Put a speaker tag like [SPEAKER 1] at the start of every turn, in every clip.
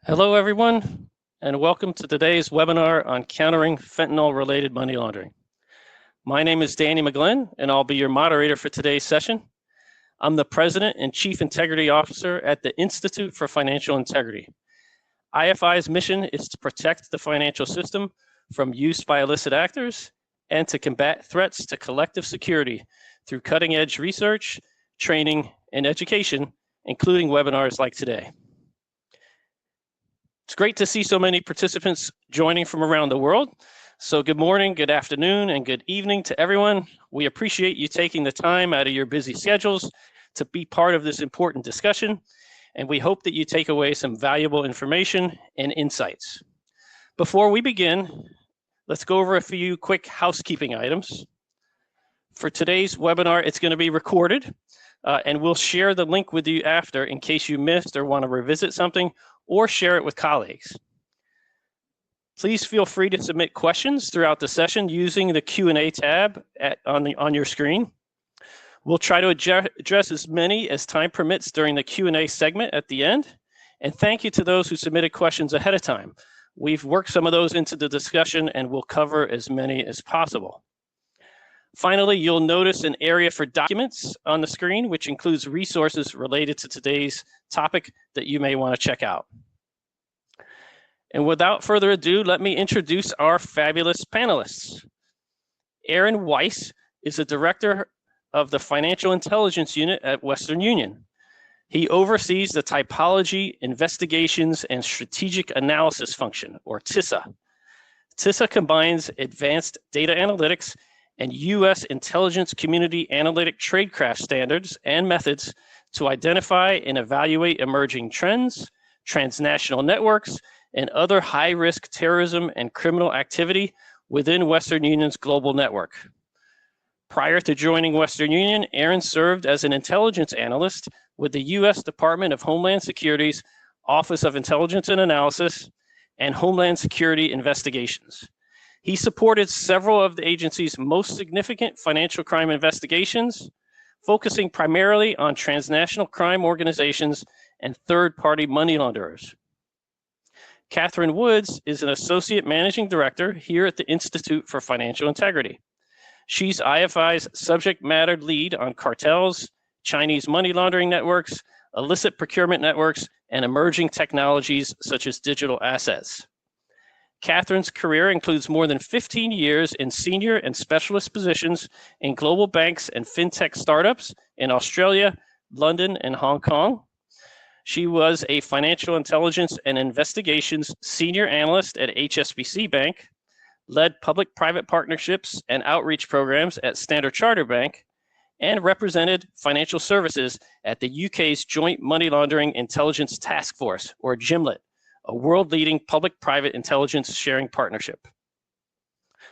[SPEAKER 1] Hello, everyone, and welcome to today's webinar on countering fentanyl-related money laundering. My name is Danny McGlynn, and I'll be your moderator for today's session. I'm the President and Chief Integrity Officer at the Institute for Financial Integrity. IFI's mission is to protect the financial system from use by illicit actors and to combat threats to collective security through cutting-edge research, training, and education, including webinars like today. It's great to see so many participants joining from around the world. So good morning, good afternoon, and good evening to everyone. We appreciate you taking the time out of your busy schedules to be part of this important discussion, and we hope that you take away some valuable information and insights. Before we begin, let's go over a few quick housekeeping items. For today's webinar, it's going to be recorded, and we'll share the link with you after in case you missed or want to revisit something or share it with colleagues. Please feel free to submit questions throughout the session using the Q&A tab on your screen. We'll try to address as many as time permits during the Q&A segment at the end. And thank you to those who submitted questions ahead of time. We've worked some of those into the discussion and we'll cover as many as possible. Finally, you'll notice an area for documents on the screen, which includes resources related to today's topic that you may want to check out. And without further ado, let me introduce our fabulous panelists. Aaron Weiss is the Director of the Financial Intelligence Unit at Western Union. He oversees the Typology, Investigations, and Strategic Analysis function, or TISA. TISA combines advanced data analytics and U.S. intelligence community analytic tradecraft standards and methods to identify and evaluate emerging trends, transnational networks, and other high-risk terrorism and criminal activity within Western Union's global network. Prior to joining Western Union, Aaron served as an intelligence analyst with the U.S. Department of Homeland Security's Office of Intelligence and Analysis and Homeland Security Investigations. He supported several of the agency's most significant financial crime investigations, focusing primarily on transnational crime organizations and third-party money launderers. Catherine Woods is an Associate Managing Director here at the Institute for Financial Integrity. She's IFI's subject matter lead on cartels, Chinese money laundering networks, illicit procurement networks, and emerging technologies such as digital assets. Catherine's career includes more than 15 years in senior and specialist positions in global banks and fintech startups in Australia, London, and Hong Kong. She was a financial intelligence and investigations senior analyst at HSBC Bank, led public-private partnerships and outreach programs at Standard Chartered Bank, and represented financial services at the UK's Joint Money Laundering Intelligence Task Force, or GIMLET, a world-leading public-private intelligence sharing partnership.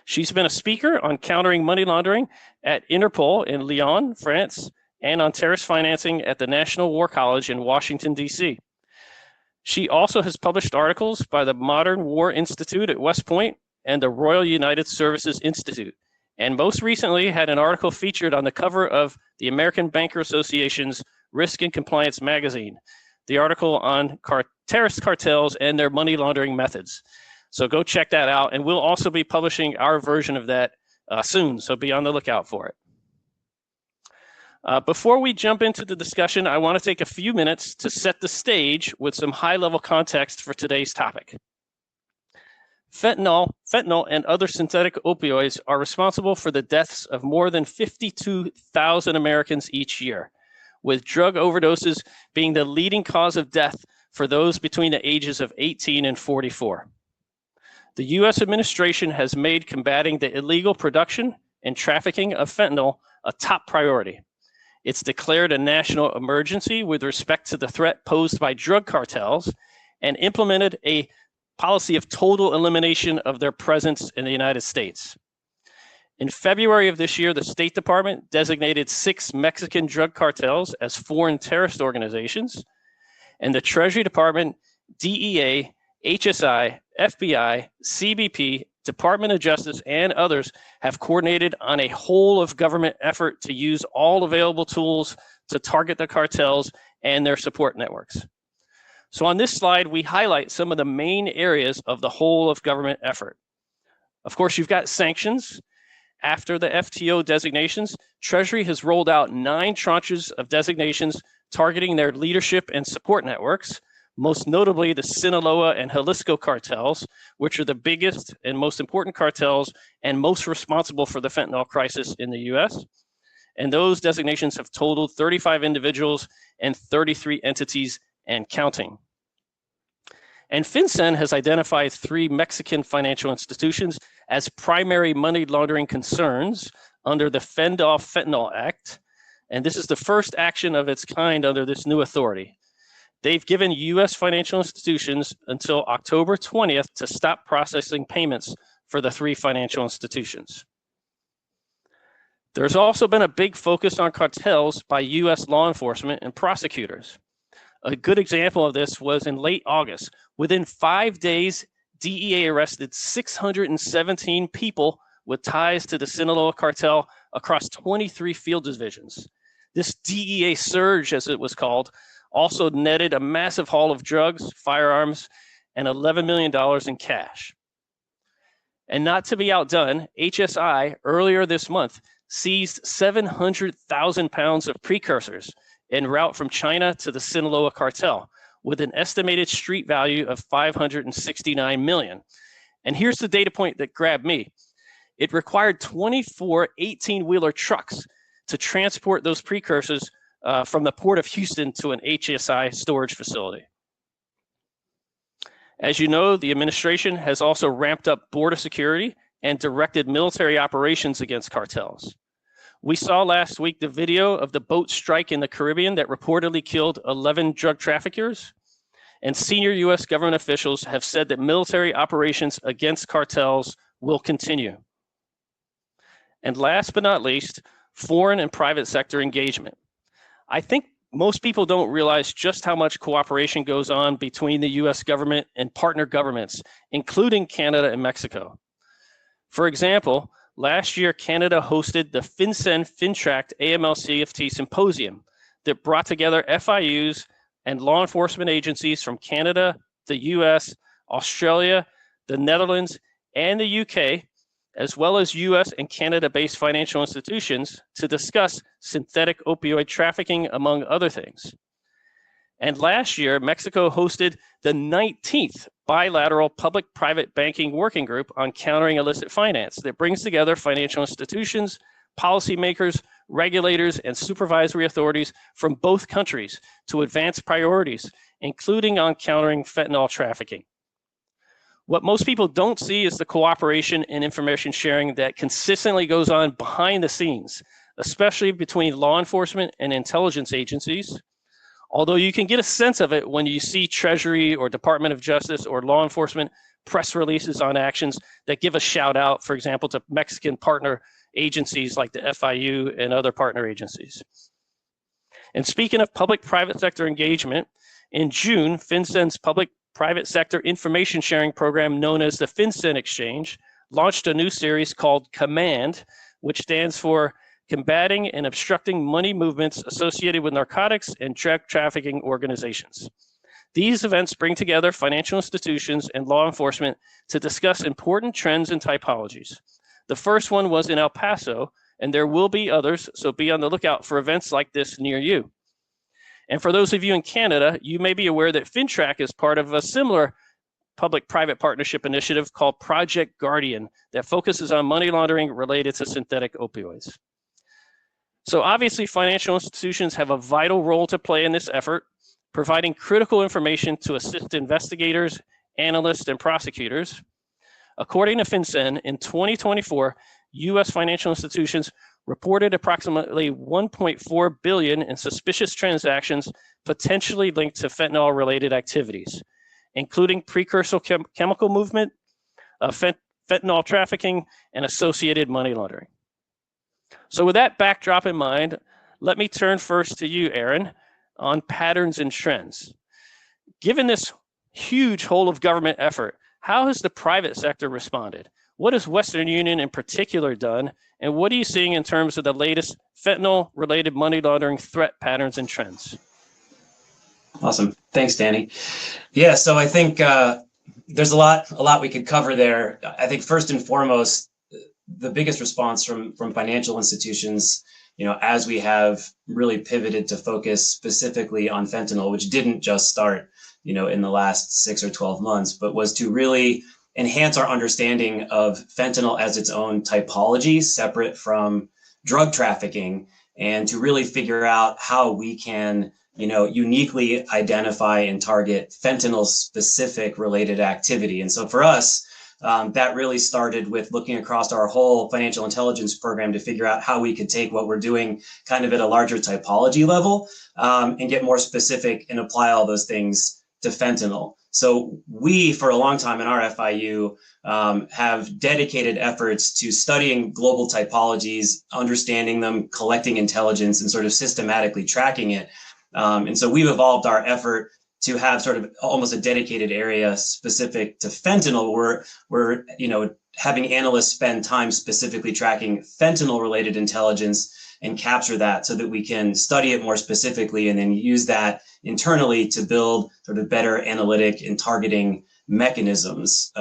[SPEAKER 1] She's been a speaker on countering money laundering at Interpol in Lyon, France, and on terrorist financing at the National War College in Washington, D.C. She also has published articles by the Modern War Institute at West Point and the Royal United Services Institute, and most recently had an article featured on the cover of the American Banker Association's Risk and Compliance magazine, the article on terrorist cartels and their money laundering methods. So go check that out. And we'll also be publishing our version of that soon. So be on the lookout for it. Before we jump into the discussion, I want to take a few minutes to set the stage with some high-level context for today's topic. Fentanyl and other synthetic opioids are responsible for the deaths of more than 52,000 Americans each year, with drug overdoses being the leading cause of death for those between the ages of 18 and 44. The U.S. administration has made combating the illegal production and trafficking of fentanyl a top priority. It's declared a national emergency with respect to the threat posed by drug cartels and implemented a policy of total elimination of their presence in the United States. In February of this year, the State Department designated 6 Mexican drug cartels as foreign terrorist organizations, and the Treasury Department, DEA, HSI, FBI, CBP, Department of Justice, and others have coordinated on a whole of government effort to use all available tools to target the cartels and their support networks. So on this slide, we highlight some of the main areas of the whole of government effort. Of course, you've got sanctions. After the FTO designations, Treasury has rolled out 9 tranches of designations targeting their leadership and support networks, most notably the Sinaloa and Jalisco cartels, which are the biggest and most important cartels and most responsible for the fentanyl crisis in the US. And those designations have totaled 35 individuals and 33 entities and counting. And FinCEN has identified 3 Mexican financial institutions as primary money laundering concerns under the Fend-Off Fentanyl Act. And this is the first action of its kind under this new authority. They've given US financial institutions until October 20th to stop processing payments for the 3 financial institutions. There's also been a big focus on cartels by US law enforcement and prosecutors. A good example of this was in late August. Within 5 days, DEA arrested 617 people with ties to the Sinaloa cartel across 23 field divisions. This DEA surge, as it was called, also netted a massive haul of drugs, firearms, and $11 million in cash. And not to be outdone, HSI earlier this month seized 700,000 pounds of precursors en route from China to the Sinaloa cartel, with an estimated street value of $569 million. And here's the data point that grabbed me. It required 24 18-wheeler trucks to transport those precursors from the port of Houston to an HSI storage facility. As you know, the administration has also ramped up border security and directed military operations against cartels. We saw last week the video of the boat strike in the Caribbean that reportedly killed 11 drug traffickers. And senior US government officials have said that military operations against cartels will continue. And last but not least, foreign and private sector engagement. I think most people don't realize just how much cooperation goes on between the US government and partner governments, including Canada and Mexico. For example, last year, Canada hosted the FinCEN FinTract AML-CFT Symposium that brought together FIUs and law enforcement agencies from Canada, the US, Australia, the Netherlands, and the UK, as well as US and Canada-based financial institutions to discuss synthetic opioid trafficking, among other things. And last year, Mexico hosted the 19th bilateral public-private banking working group on countering illicit finance that brings together financial institutions, policymakers, regulators, and supervisory authorities from both countries to advance priorities, including on countering fentanyl trafficking. What most people don't see is the cooperation and information sharing that consistently goes on behind the scenes, especially between law enforcement and intelligence agencies. Although you can get a sense of it when you see Treasury or Department of Justice or law enforcement press releases on actions that give a shout out, for example, to Mexican partner agencies like the FIU and other partner agencies. And speaking of public-private sector engagement, in June, FinCEN's public-private sector information sharing program known as the FinCEN Exchange launched a new series called COMMAND, which stands for Combating and Obstructing Money Movements Associated with Narcotics and Drug Trafficking Organizations. These events bring together financial institutions and law enforcement to discuss important trends and typologies. The first one was in El Paso, and there will be others, so be on the lookout for events like this near you. And for those of you in Canada, you may be aware that FinTrack is part of a similar public-private partnership initiative called Project Guardian that focuses on money laundering related to synthetic opioids. So obviously, financial institutions have a vital role to play in this effort, providing critical information to assist investigators, analysts, and prosecutors. According to FinCEN, in 2024, US financial institutions reported approximately $1.4 billion in suspicious transactions potentially linked to fentanyl-related activities, including precursor chemical movement, fentanyl trafficking, and associated money laundering. So with that backdrop in mind, let me turn first to you, Aaron, on patterns and trends. Given this huge whole of government effort, how has the private sector responded? What has Western Union in particular done? And what are you seeing in terms of the latest fentanyl-related money laundering threat patterns and trends?
[SPEAKER 2] Awesome. Thanks, Danny. Yeah, so I think there's a lot we could cover there. I think first and foremost, the biggest response from financial institutions, as we have really pivoted to focus specifically on fentanyl, which didn't just start, in the last 6 or 12 months, but was to really enhance our understanding of fentanyl as its own typology, separate from drug trafficking, and to really figure out how we can uniquely identify and target fentanyl specific related activity. And so for us, that really started with looking across our whole financial intelligence program to figure out how we could take what we're doing kind of at a larger typology level, and get more specific and apply all those things to fentanyl. So we, for a long time in our FIU, have dedicated efforts to studying global typologies, understanding them, collecting intelligence, and sort of systematically tracking it. And so we've evolved our effort to have sort of almost a dedicated area specific to fentanyl. We're having analysts spend time specifically tracking fentanyl-related intelligence and capture that so that we can study it more specifically and then use that internally to build sort of better analytic and targeting mechanisms.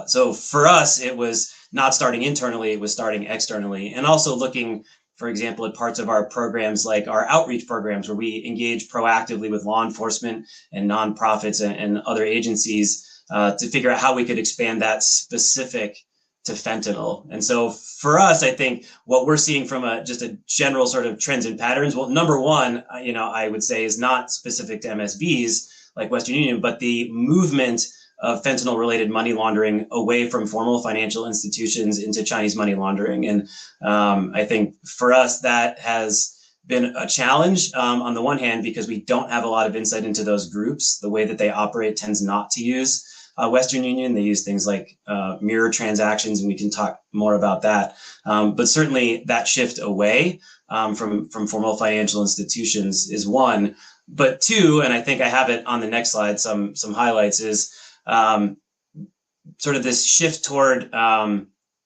[SPEAKER 2] So for us, it was not starting internally, it was starting externally, and also looking, for example, at parts of our programs like our outreach programs, where we engage proactively with law enforcement and nonprofits and other agencies to figure out how we could expand that specific to fentanyl. And so for us, I think what we're seeing from just a general sort of trends and patterns, well, number one, I would say is not specific to MSBs like Western Union, but the movement of fentanyl-related money laundering away from formal financial institutions into Chinese money laundering. And I think for us, that has been a challenge on the one hand, because we don't have a lot of insight into those groups. The way that they operate tends not to use Western Union. They use things like mirror transactions, and we can talk more about that. But certainly that shift away from formal financial institutions is one. But two, and I think I have it on the next slide, some highlights, is sort of this shift toward,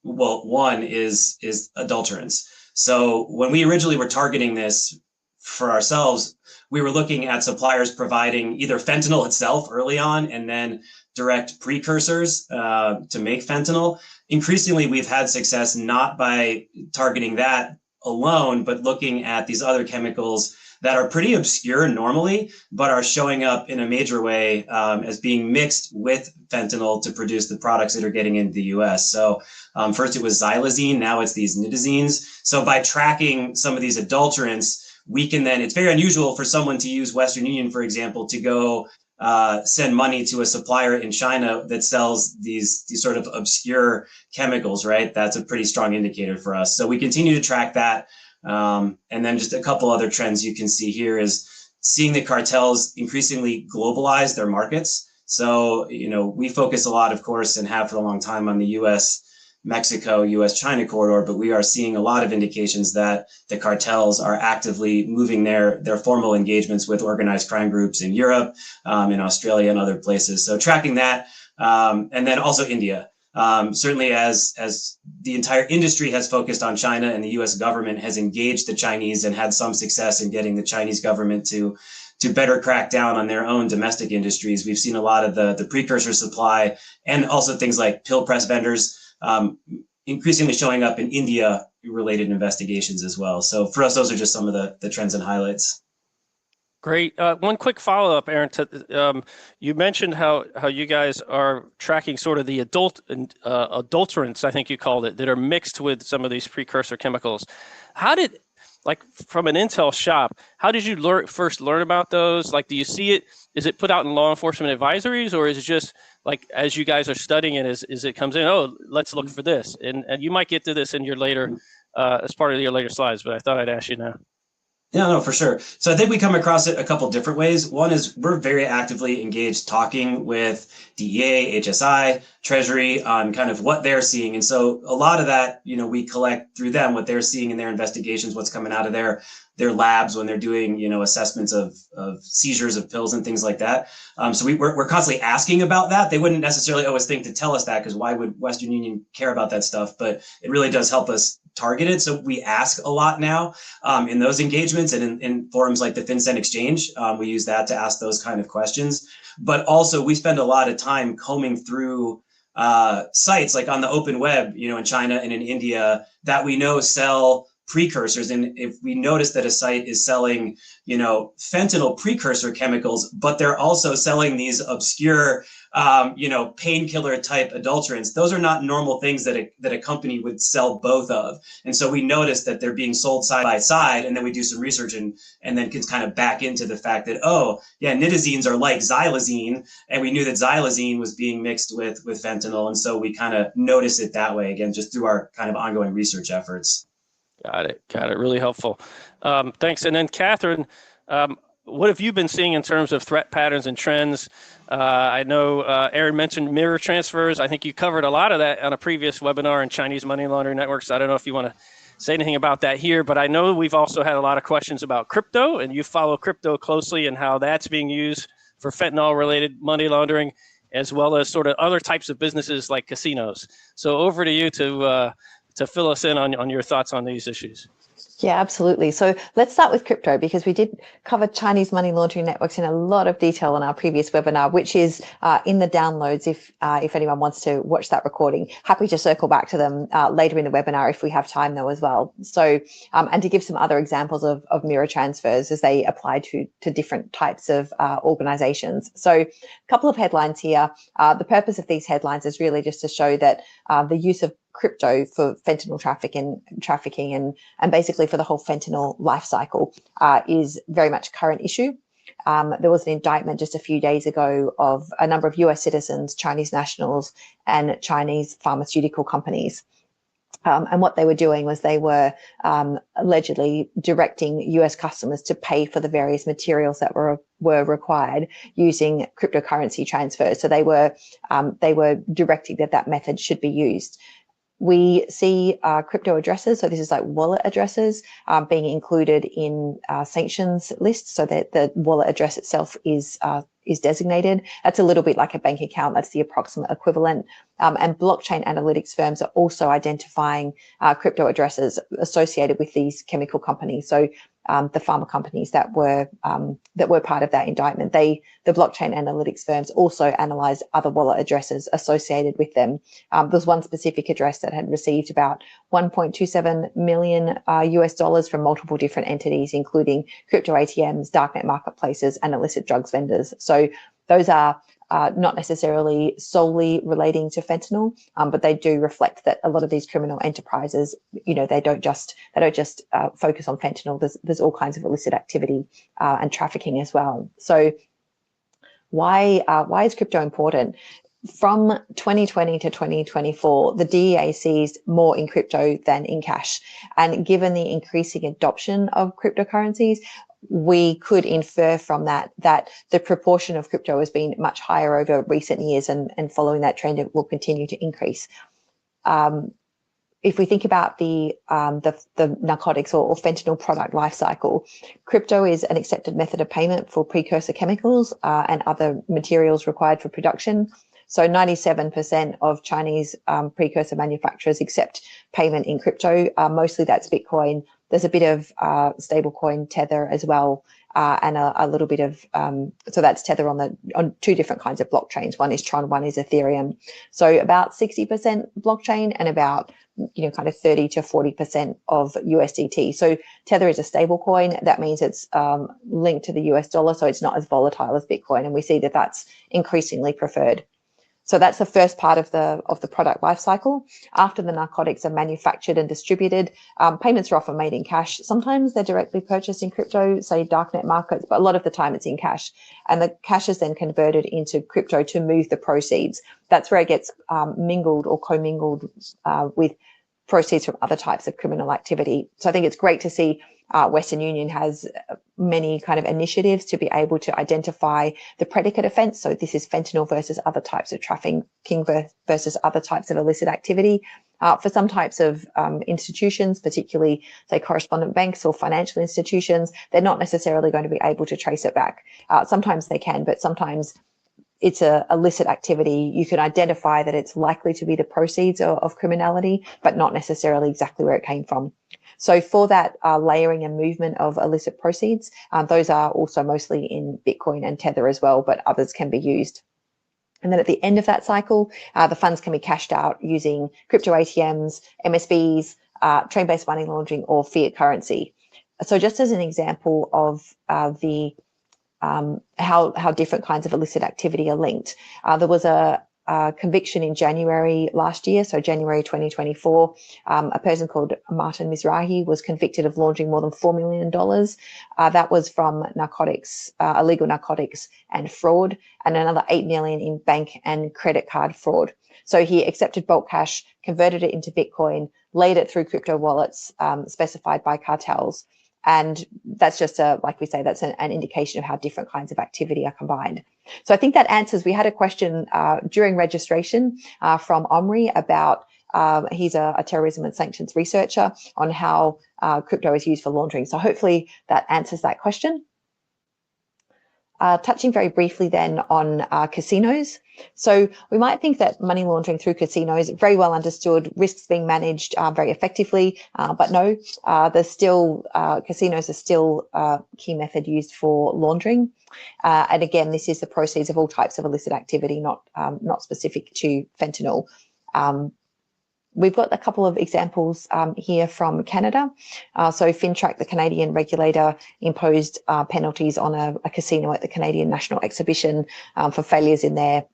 [SPEAKER 2] one is adulterants. So when we originally were targeting this for ourselves, we were looking at suppliers providing either fentanyl itself early on and then direct precursors to make fentanyl. Increasingly, we've had success not by targeting that alone, but looking at these other chemicals that are pretty obscure normally, but are showing up in a major way as being mixed with fentanyl to produce the products that are getting into the US. So first it was xylazine, now it's these nitazines. So by tracking some of these adulterants, we can then, it's very unusual for someone to use Western Union, for example, to go send money to a supplier in China that sells these sort of obscure chemicals, right? That's a pretty strong indicator for us. So we continue to track that. And then just a couple other trends you can see here is seeing the cartels increasingly globalize their markets. So, we focus a lot, of course, and have for a long time on the US, Mexico, US, China corridor, but we are seeing a lot of indications that the cartels are actively moving their formal engagements with organized crime groups in Europe, in Australia and other places. So tracking that, and then also India. Certainly as the entire industry has focused on China and the US government has engaged the Chinese and had some success in getting the Chinese government to better crack down on their own domestic industries. We've seen a lot of the precursor supply and also things like pill press vendors increasingly showing up in India related investigations as well. So for us, those are just some of the trends and highlights.
[SPEAKER 1] Great. One quick follow-up, Aaron. You mentioned how you guys are tracking sort of the adulterants, I think you called it, that are mixed with some of these precursor chemicals. How did, like, from an intel shop, how did you first learn about those? Like, do you see it? Is it put out in law enforcement advisories, or is it just like as you guys are studying it, as it comes in? Oh, let's look for this, and you might get to this in your later, as part of your later slides. But I thought I'd ask you now.
[SPEAKER 2] Yeah, no, for sure. So I think we come across it a couple different ways. One is we're very actively engaged talking with DEA, HSI, Treasury on kind of what they're seeing. And so a lot of that, we collect through them, what they're seeing in their investigations, what's coming out of their labs when they're doing, assessments of seizures of pills and things like that. So we're constantly asking about that. They wouldn't necessarily always think to tell us that, because why would Western Union care about that stuff? But it really does help us targeted. So we ask a lot now in those engagements, and in forums like the FinCEN Exchange, we use that to ask those kind of questions. But also we spend a lot of time combing through sites like on the open web, in China and in India that we know sell precursors. And if we notice that a site is selling, fentanyl precursor chemicals, but they're also selling these obscure, painkiller type adulterants, those are not normal things that a company would sell both of. And so we notice that they're being sold side by side, and then we do some research and then can kind of back into the fact that, oh yeah, nitazines are like xylazine, and we knew that xylazine was being mixed with fentanyl. And so we kind of notice it that way, again, just through our kind of ongoing research efforts.
[SPEAKER 1] Got it. Really helpful. Thanks. And then Catherine, what have you been seeing in terms of threat patterns and trends? I know Aaron mentioned mirror transfers. I think you covered a lot of that on a previous webinar in Chinese money laundering networks. I don't know if you want to say anything about that here, but I know we've also had a lot of questions about crypto, and you follow crypto closely and how that's being used for fentanyl-related money laundering, as well as sort of other types of businesses like casinos. So over to you to fill us in on your thoughts on these issues.
[SPEAKER 3] Yeah, absolutely. So let's start with crypto, because we did cover Chinese money laundering networks in a lot of detail on our previous webinar, which is in the downloads if anyone wants to watch that recording. Happy to circle back to them later in the webinar if we have time though as well. So and to give some other examples of mirror transfers as they apply to different types of organizations. So a couple of headlines here. The purpose of these headlines is really just to show that the use of crypto for fentanyl trafficking and basically for the whole fentanyl life cycle is very much a current issue. There was an indictment just a few days ago of a number of US citizens, Chinese nationals, and Chinese pharmaceutical companies. And what they were doing was they were allegedly directing US customers to pay for the various materials that were required using cryptocurrency transfers. So they were directing that method should be used. We see crypto addresses, so this is like wallet addresses, being included in sanctions lists, so that the wallet address itself is designated. That's a little bit like a bank account. That's the approximate equivalent. And blockchain analytics firms are also identifying crypto addresses associated with these chemical companies. So the pharma companies that were part of that indictment, the blockchain analytics firms also analyzed other wallet addresses associated with them. There's one specific address that had received about 1.27 million US dollars from multiple different entities, including crypto ATMs, darknet marketplaces, and illicit drugs vendors. So those are not necessarily solely relating to fentanyl, but they do reflect that a lot of these criminal enterprises, they don't just focus on fentanyl. There's all kinds of illicit activity and trafficking as well. So why is crypto important? From 2020 to 2024, the DEA seized more in crypto than in cash. And given the increasing adoption of cryptocurrencies, we could infer from that the proportion of crypto has been much higher over recent years, and following that trend, it will continue to increase. If we think about the narcotics or fentanyl product life cycle, crypto is an accepted method of payment for precursor chemicals and other materials required for production. So 97% of Chinese precursor manufacturers accept payment in crypto. Mostly that's Bitcoin. There's a bit of stablecoin Tether as well, and a little bit of so that's Tether on two different kinds of blockchains. One is Tron, one is Ethereum. So about 60% blockchain and about kind of 30 to 40% of USDT. So Tether is a stable coin. That means it's linked to the US dollar, so it's not as volatile as Bitcoin, and we see that that's increasingly preferred. So that's the first part of the product life cycle. After the narcotics are manufactured and distributed, payments are often made in cash. Sometimes they're directly purchased in crypto, say darknet markets, but a lot of the time it's in cash. And the cash is then converted into crypto to move the proceeds. That's where it gets mingled or commingled with proceeds from other types of criminal activity. So I think it's great to see Western Union has many kind of initiatives to be able to identify the predicate offense. So this is fentanyl versus other types of trafficking versus other types of illicit activity. For some types of institutions, particularly say correspondent banks or financial institutions, they're not necessarily going to be able to trace it back. Sometimes they can, but sometimes it's a illicit activity, you can identify that it's likely to be the proceeds of criminality, but not necessarily exactly where it came from. So for that layering and movement of illicit proceeds, those are also mostly in Bitcoin and Tether as well, but others can be used. And then at the end of that cycle, the funds can be cashed out using crypto ATMs, MSBs, train-based money laundering, or fiat currency. So just as an example of how different kinds of illicit activity are linked, there was a conviction in January last year, so January 2024, a person called Martin Mizrahi was convicted of laundering more than $4 million. That was from narcotics, illegal narcotics and fraud, and another $8 million in bank and credit card fraud. So he accepted bulk cash, converted it into Bitcoin, laid it through crypto wallets specified by cartels. And that's just like we say, that's an indication of how different kinds of activity are combined. So I think that answers, we had a question during registration from Omri about, he's a terrorism and sanctions researcher, on how crypto is used for laundering. So hopefully that answers that question. Touching very briefly then on casinos. So we might think that money laundering through casinos, very well understood, risks being managed very effectively, but no, there's still, casinos are still a key method used for laundering. And again, this is the proceeds of all types of illicit activity, not specific to fentanyl. We've got a couple of examples here from Canada. So FinTrack, the Canadian regulator, imposed penalties on a casino at the Canadian National Exhibition for failures in their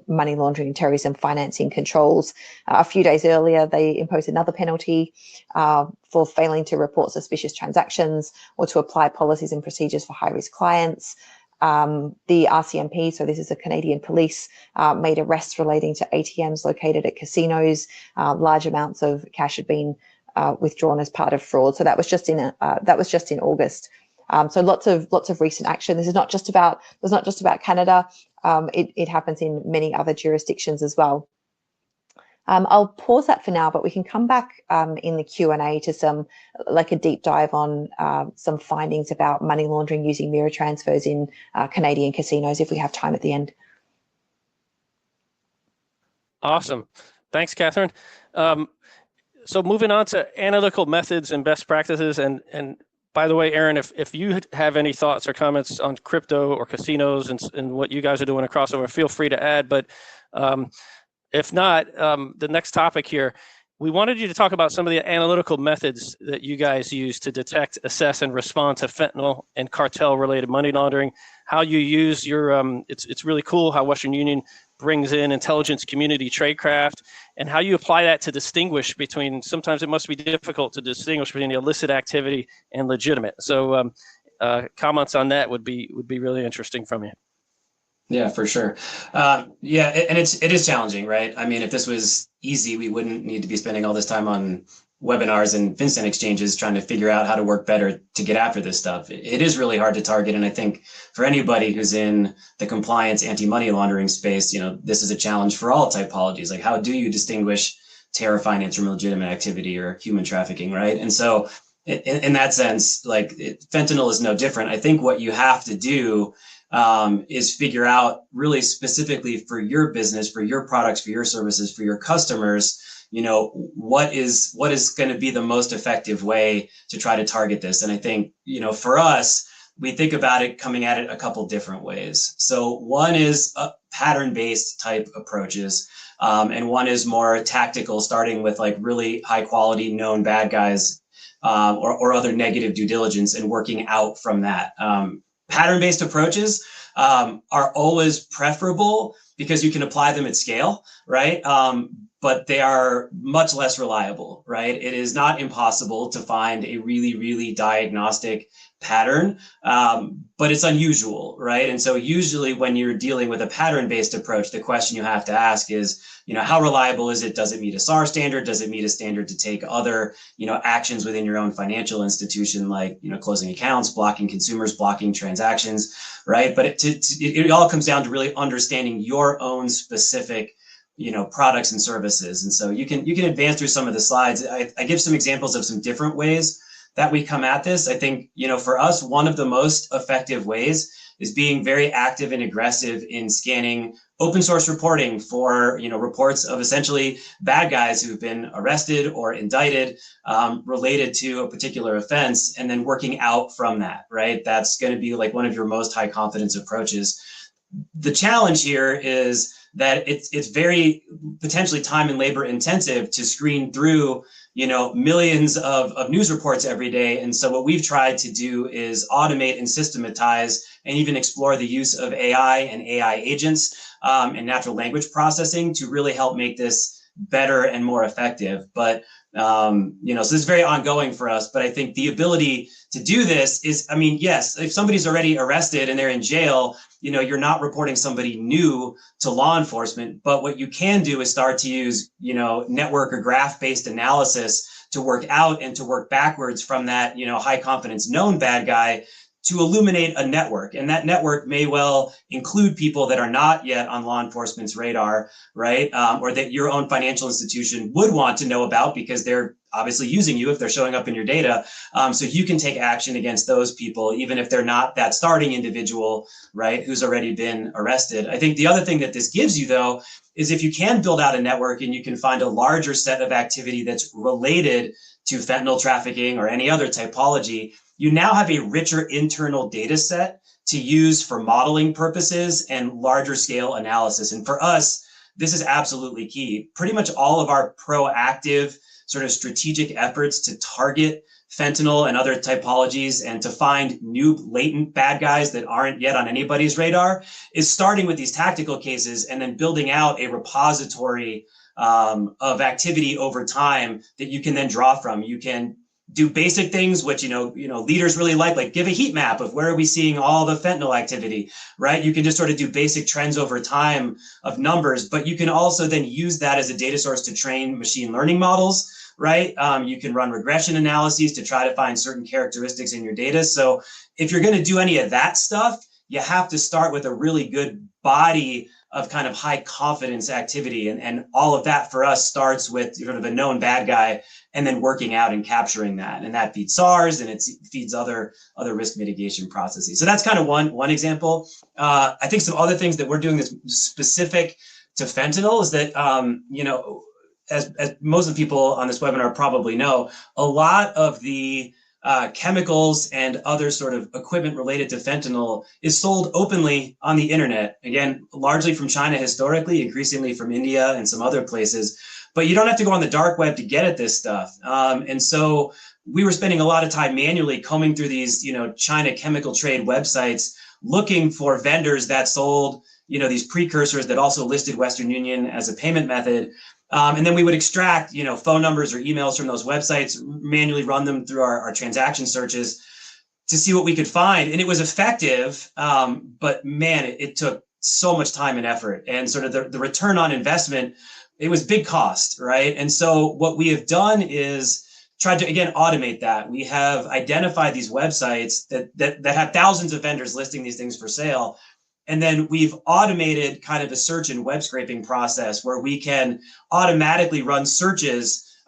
[SPEAKER 3] money laundering and terrorism financing controls. A few days earlier, they imposed another penalty for failing to report suspicious transactions or to apply policies and procedures for high-risk clients. The RCMP, so this is the Canadian police, made arrests relating to ATMs located at casinos. Large amounts of cash had been withdrawn as part of fraud. So that was just in August. So lots of recent action. This is not just about Canada. It happens in many other jurisdictions as well. I'll pause that for now, but we can come back in the Q&A to some, like a deep dive on some findings about money laundering using mirror transfers in Canadian casinos if we have time at the end.
[SPEAKER 1] Awesome. Thanks, Catherine. So moving on to analytical methods and best practices. And by the way, Aaron, if you have any thoughts or comments on crypto or casinos and what you guys are doing across crossover, feel free to add. But if not, the next topic here, we wanted you to talk about some of the analytical methods that you guys use to detect, assess, and respond to fentanyl and cartel-related money laundering. How you use your, it's really cool how Western Union brings in intelligence community tradecraft, and how you apply that to distinguish between, sometimes it must be difficult to distinguish between the illicit activity and legitimate. So comments on that would be really interesting from you.
[SPEAKER 2] Yeah, for sure. Yeah, and it is challenging, right? I mean, if this was easy, we wouldn't need to be spending all this time on webinars and FinCEN exchanges trying to figure out how to work better to get after this stuff. It is really hard to target. And I think for anybody who's in the compliance anti-money laundering space, this is a challenge for all typologies. Like, how do you distinguish terror finance from legitimate activity or human trafficking, right? And so in that sense, like, fentanyl is no different. I think what you have to do is figure out really specifically for your business, for your products, for your services, for your customers, what is going to be the most effective way to try to target this. And I think, for us, we think about it coming at it a couple different ways. So one is pattern-based type approaches, and one is more tactical, starting with like really high quality known bad guys or other negative due diligence and working out from that. Pattern-based approaches are always preferable because you can apply them at scale, right? But they are much less reliable, right? It is not impossible to find a really, really diagnostic pattern, but it's unusual, right? And so usually when you're dealing with a pattern-based approach, the question you have to ask is, how reliable is it? Does it meet a SAR standard? Does it meet a standard to take other, actions within your own financial institution, like, closing accounts, blocking consumers, blocking transactions, right? But it all comes down to really understanding your own specific, products and services. And so you can advance through some of the slides. I give some examples of some different ways that we come at this. I think, for us, one of the most effective ways is being very active and aggressive in scanning open source reporting for, reports of essentially bad guys who've been arrested or indicted related to a particular offense, and then working out from that, right? That's going to be like one of your most high confidence approaches. The challenge here is that it's very potentially time and labor intensive to screen through, millions of news reports every day. And so what we've tried to do is automate and systematize and even explore the use of AI and AI agents and natural language processing to really help make this better and more effective. But, so this is very ongoing for us, but I think the ability to do this is, yes, if somebody's already arrested and they're in jail, you're not reporting somebody new to law enforcement, but what you can do is start to use, network or graph-based analysis to work out and to work backwards from that, high confidence known bad guy to illuminate a network. And that network may well include people that are not yet on law enforcement's radar, right? Or that your own financial institution would want to know about because they're obviously using you if they're showing up in your data. So you can take action against those people, even if they're not that starting individual, right, who's already been arrested. I think the other thing that this gives you, though, is if you can build out a network and you can find a larger set of activity that's related to fentanyl trafficking or any other typology, you now have a richer internal data set to use for modeling purposes and larger scale analysis. And for us, this is absolutely key. Pretty much all of our proactive sort of strategic efforts to target fentanyl and other typologies and to find new latent bad guys that aren't yet on anybody's radar is starting with these tactical cases and then building out a repository of activity over time that you can then draw from. You can do basic things, which, leaders really like give a heat map of where are we seeing all the fentanyl activity, right? You can just sort of do basic trends over time of numbers, but you can also then use that as a data source to train machine learning models, right? You can run regression analyses to try to find certain characteristics in your data. So if you're going to do any of that stuff, you have to start with a really good body of kind of high confidence activity. And all of that for us starts with sort of a known bad guy and then working out and capturing that. And that feeds SARS and it feeds other risk mitigation processes. So that's kind of one example. I think some other things that we're doing that's specific to fentanyl is that, as most of the people on this webinar probably know, a lot of the chemicals and other sort of equipment related to fentanyl is sold openly on the internet. Again, largely from China historically, increasingly from India and some other places. But you don't have to go on the dark web to get at this stuff. And so we were spending a lot of time manually combing through these, China chemical trade websites, looking for vendors that sold, these precursors that also listed Western Union as a payment method. And then we would extract, phone numbers or emails from those websites, manually run them through our transaction searches to see what we could find. And it was effective, but man, it took so much time and effort. And sort of the return on investment, it was big cost, right? And so what we have done is tried to, again, automate that. We have identified these websites that have thousands of vendors listing these things for sale. And then we've automated kind of a search and web scraping process where we can automatically run searches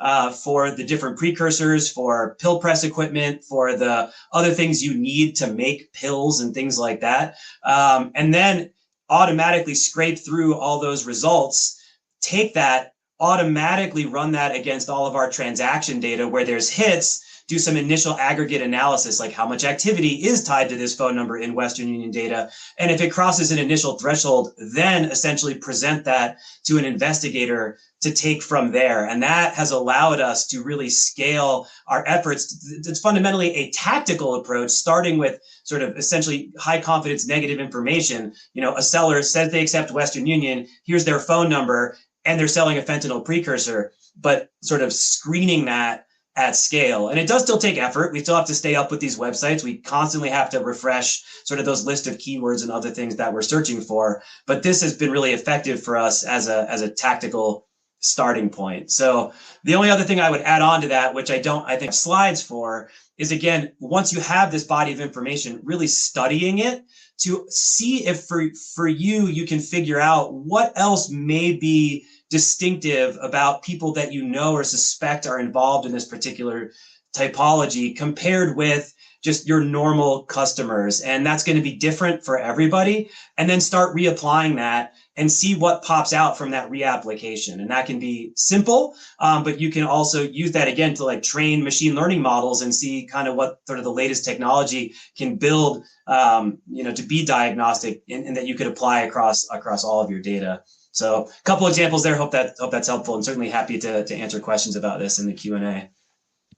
[SPEAKER 2] for the different precursors, for pill press equipment, for the other things you need to make pills and things like that. And then automatically scrape through all those results, take that, automatically run that against all of our transaction data where there's hits, do some initial aggregate analysis, like how much activity is tied to this phone number in Western Union data. And if it crosses an initial threshold, then essentially present that to an investigator to take from there. And that has allowed us to really scale our efforts. It's fundamentally a tactical approach, starting with sort of essentially high confidence negative information. A seller says they accept Western Union, here's their phone number, and they're selling a fentanyl precursor, but sort of screening that at scale. And it does still take effort. We still have to stay up with these websites. We constantly have to refresh sort of those list of keywords and other things that we're searching for. But this has been really effective for us as a tactical starting point. So the only other thing I would add on to that, which I think slides for, is again, once you have this body of information, really studying it to see if for you can figure out what else may be distinctive about people that you know or suspect are involved in this particular typology compared with just your normal customers. And that's going to be different for everybody. And then start reapplying that and see what pops out from that reapplication. And that can be simple, but you can also use that again to like train machine learning models and see kind of what sort of the latest technology can build, to be diagnostic and that you could apply across all of your data. So a couple examples there. Hope that's helpful, and certainly happy to answer questions about this in the Q&A.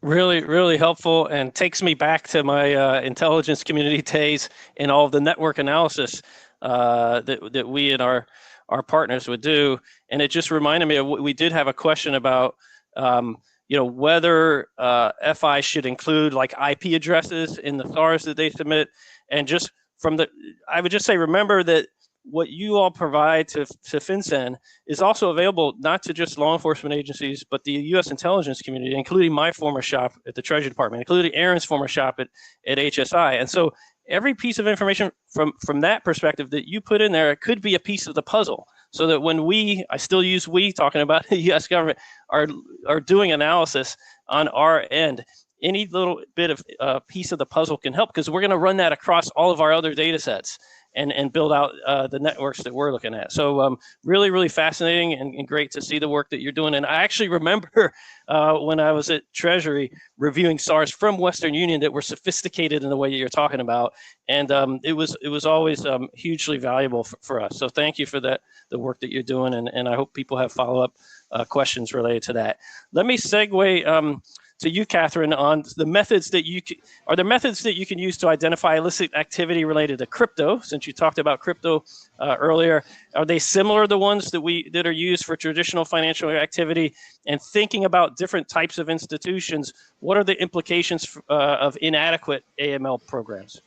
[SPEAKER 1] Really, really helpful, and takes me back to my intelligence community days and all of the network analysis that we and our partners would do. And it just reminded me of we did have a question about whether FI should include like IP addresses in the SARs that they submit. And just I would just say, remember that what you all provide to FinCEN is also available not to just law enforcement agencies, but the U.S. intelligence community, including my former shop at the Treasury Department, including Aaron's former shop at HSI. And so every piece of information from that perspective that you put in there, it could be a piece of the puzzle. So that when I still use we, talking about the U.S. government, are doing analysis on our end, any little bit of piece of the puzzle can help, because we're going to run that across all of our other data sets and build out the networks that we're looking at. So really, really fascinating and great to see the work that you're doing. And I actually remember when I was at Treasury reviewing SARs from Western Union that were sophisticated in the way that you're talking about. And it was always hugely valuable for us. So thank you for the work that you're doing. And I hope people have follow-up questions related to that. Let me segue to you, Catherine, on the methods that you can use to identify illicit activity related to crypto. Since you talked about crypto earlier, are they similar to the ones that are used for traditional financial activity? And thinking about different types of institutions, what are the implications of inadequate AML programs?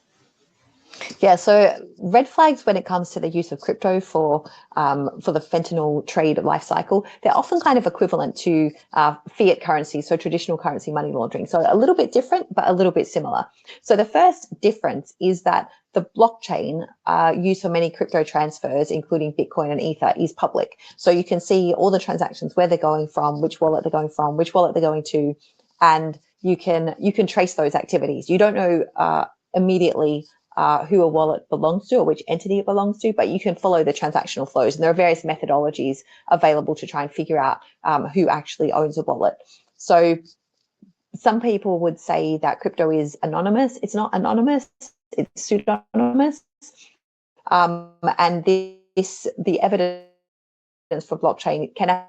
[SPEAKER 3] Yeah, so red flags when it comes to the use of crypto for the fentanyl trade life cycle, they're often kind of equivalent to fiat currency, so traditional currency money laundering. So a little bit different, but a little bit similar. So the first difference is that the blockchain used for many crypto transfers, including Bitcoin and Ether, is public. So you can see all the transactions, where they're going from, which wallet they're going from, which wallet they're going to, and you can trace those activities. You don't know immediately who a wallet belongs to or which entity it belongs to, but you can follow the transactional flows. And there are various methodologies available to try and figure out who actually owns a wallet. So some people would say that crypto is anonymous. It's not anonymous, it's pseudonymous. And the evidence for blockchain can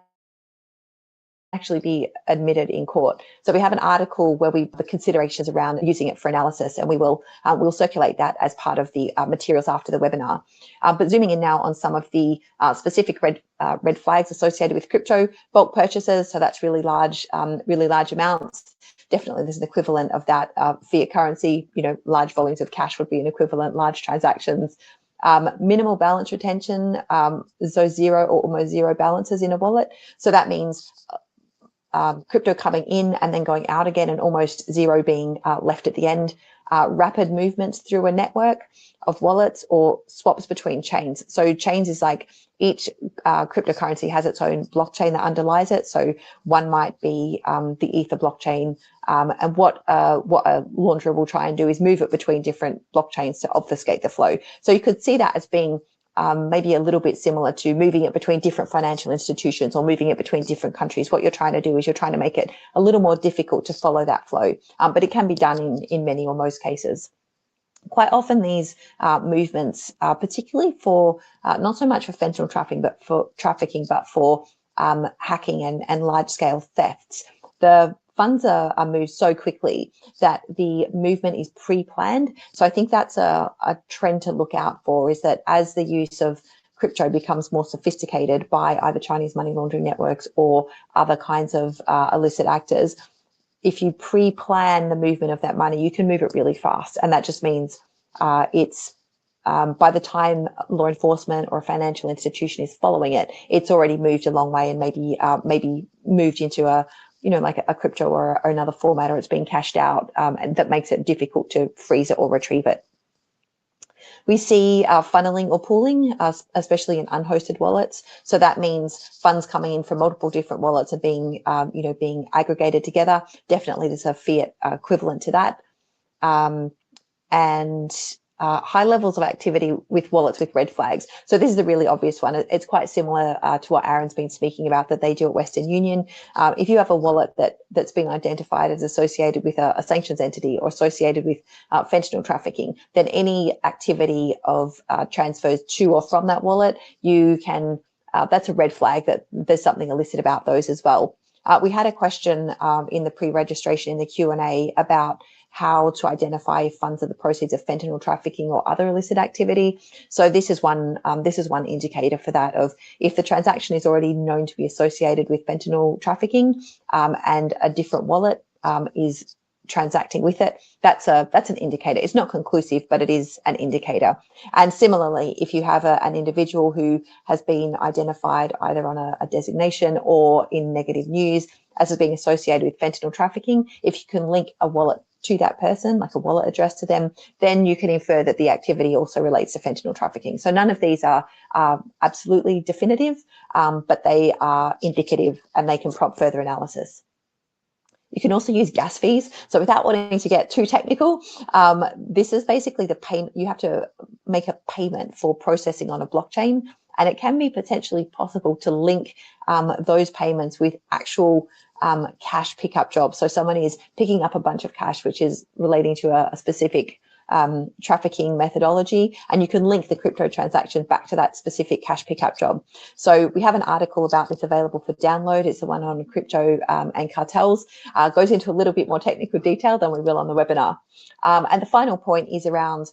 [SPEAKER 3] actually be admitted in court. So we have an article where the considerations around using it for analysis, and we'll circulate that as part of the materials after the webinar. But zooming in now on some of the specific red flags associated with crypto, bulk purchases. So that's really large amounts. Definitely there's an equivalent of that fiat currency. Large volumes of cash would be an equivalent, large transactions. Minimal balance retention, so zero or almost zero balances in a wallet. So that means crypto coming in and then going out again, and almost zero being left at the end. Rapid movements through a network of wallets or swaps between chains. So chains is like each cryptocurrency has its own blockchain that underlies it. So one might be the Ether blockchain, and what a launderer will try and do is move it between different blockchains to obfuscate the flow. So you could see that as being maybe a little bit similar to moving it between different financial institutions or moving it between different countries. What you're trying to do is you're trying to make it a little more difficult to follow that flow, but it can be done in many or most cases. Quite often these movements, particularly for not so much for fentanyl trafficking, but for hacking and large-scale thefts, the funds are moved so quickly that the movement is pre-planned. So I think that's a trend to look out for, is that as the use of crypto becomes more sophisticated by either Chinese money laundering networks or other kinds of illicit actors, if you pre-plan the movement of that money, you can move it really fast. And that just means it's by the time law enforcement or a financial institution is following it, it's already moved a long way and maybe moved into like a crypto or another format, or it's being cashed out, and that makes it difficult to freeze it or retrieve it. We see funneling or pooling, especially in unhosted wallets. So that means funds coming in from multiple different wallets are being aggregated together. Definitely there's a fiat equivalent to that. and high levels of activity with wallets with red flags. So this is a really obvious one. It's quite similar to what Aaron's been speaking about that they do at Western Union. If you have a wallet that's been identified as associated with a sanctions entity or associated with fentanyl trafficking, then any activity of transfers to or from that wallet, you can, that's a red flag that there's something illicit about those as well. We had a question in the pre-registration in the Q&A about how to identify if funds are the proceeds of fentanyl trafficking or other illicit activity. So this is one indicator for that, of if the transaction is already known to be associated with fentanyl trafficking and a different wallet is transacting with it, that's an indicator. It's not conclusive, but it is an indicator. And similarly, if you have an individual who has been identified either on a designation or in negative news as being associated with fentanyl trafficking, if you can link a wallet to that person, like a wallet address to them, then you can infer that the activity also relates to fentanyl trafficking. So none of these are absolutely definitive, but they are indicative and they can prompt further analysis. You can also use gas fees. So without wanting to get too technical, this is basically the payment. You have to make a payment for processing on a blockchain, and it can be potentially possible to link those payments with actual cash pickup jobs. So someone is picking up a bunch of cash, which is relating to a specific trafficking methodology, and you can link the crypto transaction back to that specific cash pickup job. So we have an article about this available for download. It's the one on crypto and cartels. Goes into a little bit more technical detail than we will on the webinar. And the final point is around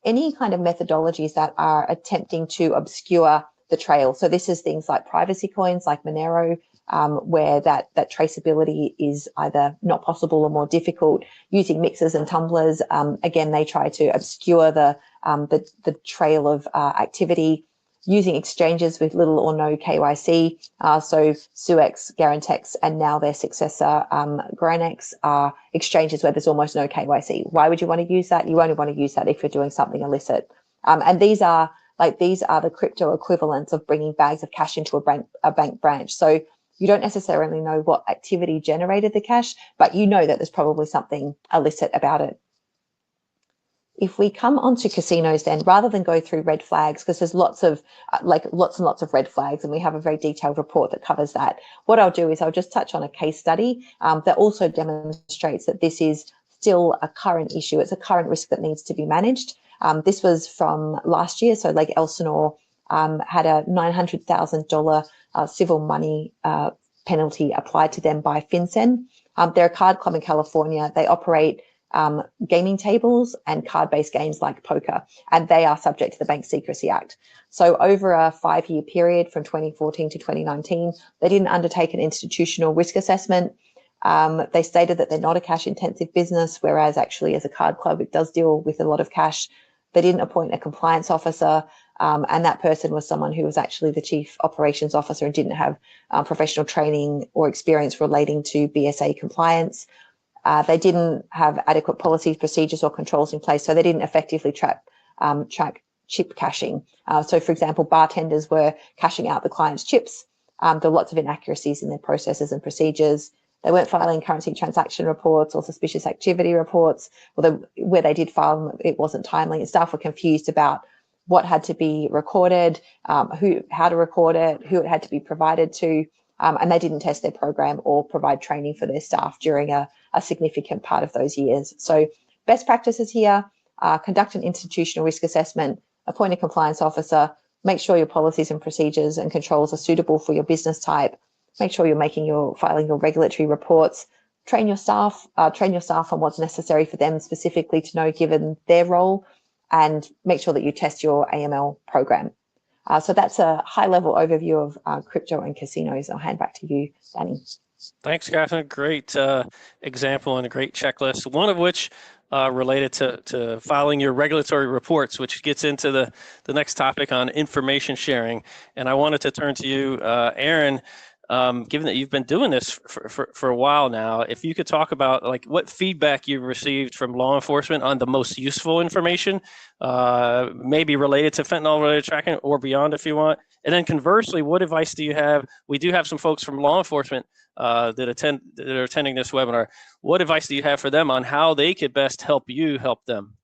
[SPEAKER 3] any kind of methodologies that are attempting to obscure the trail. So this is things like privacy coins, like Monero, where that traceability is either not possible or more difficult. Using mixers and tumblers, again, they try to obscure the trail of activity. Using exchanges with little or no KYC, so Suex, Garantex, and now their successor, Granex, are exchanges where there's almost no KYC. Why would you want to use that? You only want to use that if you're doing something illicit. And these are the crypto equivalents of bringing bags of cash into a bank branch. So you don't necessarily know what activity generated the cash, but you know that there's probably something illicit about it. If we come onto casinos, then rather than go through red flags, because there's lots and lots of red flags, and we have a very detailed report that covers that. What I'll do is I'll just touch on a case study that also demonstrates that this is still a current issue. It's a current risk that needs to be managed. This was from last year. So Lake Elsinore had a $900,000 civil money penalty applied to them by FinCEN. They're a card club in California. They operate gaming tables and card-based games like poker, and they are subject to the Bank Secrecy Act. So over a 5-year period from 2014 to 2019, they didn't undertake an institutional risk assessment. They stated that they're not a cash-intensive business, whereas actually as a card club, it does deal with a lot of cash. They didn't appoint a compliance officer, and that person was someone who was actually the chief operations officer and didn't have professional training or experience relating to BSA compliance. They didn't have adequate policies, procedures, or controls in place, so they didn't effectively track chip cashing. So, for example, bartenders were cashing out the client's chips. There were lots of inaccuracies in their processes and procedures. They weren't filing currency transaction reports or suspicious activity reports, or where they did file them, it wasn't timely, and staff were confused about what had to be recorded, how to record it, who it had to be provided to, and they didn't test their program or provide training for their staff during a significant part of those years. So best practices here, conduct an institutional risk assessment, appoint a compliance officer, make sure your policies and procedures and controls are suitable for your business type, make sure you're filing your regulatory reports, train your staff on what's necessary for them specifically to know given their role, and make sure that you test your AML program. So that's a high-level overview of crypto and casinos. I'll hand back to you, Danny.
[SPEAKER 1] Thanks, Catherine. Great example and a great checklist, one of which related to filing your regulatory reports, which gets into the next topic on information sharing. And I wanted to turn to you, Aaron. given that you've been doing this for a while now, if you could talk about like what feedback you've received from law enforcement on the most useful information, maybe related to fentanyl-related tracking or beyond if you want. And then conversely, what advice do you have? We do have some folks from law enforcement that are attending this webinar. What advice do you have for them on how they could best help you help them?